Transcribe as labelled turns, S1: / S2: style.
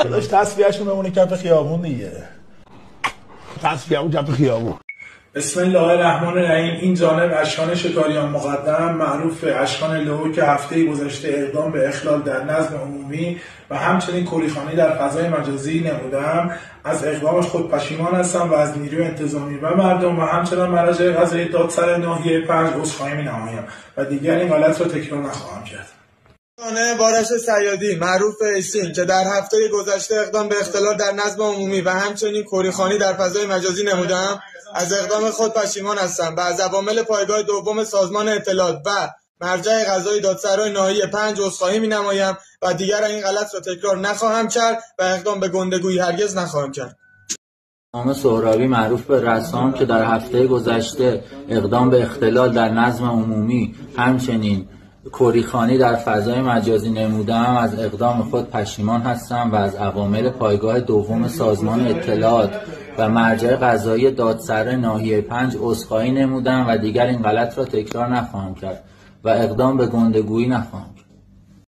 S1: داشت تصفیهشون بمونه کف خیابون دیگه.
S2: تصفیه‌مون کف خیابون.
S3: بسم الله الرحمن الرحیم. این جانب اشکان شکاریان مقدم معروف به اشکان لهو که هفته گذشته اقدام به اخلال در نظم عمومی و همچنین کوریخانی در فضای مجازی نمودم. از اقدامش خود پشیمان هستم و از نیروی انتظامی و مردم و همچنین مراجع قضایی دادسر ناحیه 5 عذرخواهی می‌نمایم و دیگر این غلط را تکرار نخواهم کرد.
S4: بارش صیادی معروف به اسین که در هفته گذشته اقدام به اختلال در نظم عمومی و همچنین کوریخانی در فضای مجازی نمودم. از اقدام خود پشیمان هستم و از عوامل پایگاه دوم سازمان اطلاعات و مرجع قضایی دادسرای ناحیه 5 عذرخواهی می‌نمایم و دیگر این غلط را تکرار نخواهم کرد و اقدام به گندگویی هرگز نخواهم کرد.
S5: نام سهرابی معروف به رسام که در هفته گذشته اقدام به اختلال در نظم عمومی همچنین کوریخانی در فضای مجازی نمودم. از اقدام خود پشیمان هستم و از عوامل پایگاه دوم سازمان اطلاعات و مرجع قضایی دادسرای ناحیه 5 عذرخواهی نمودم و دیگر این غلط را تکرار نخواهم کرد و اقدام به گندگویی نخواهم کرد.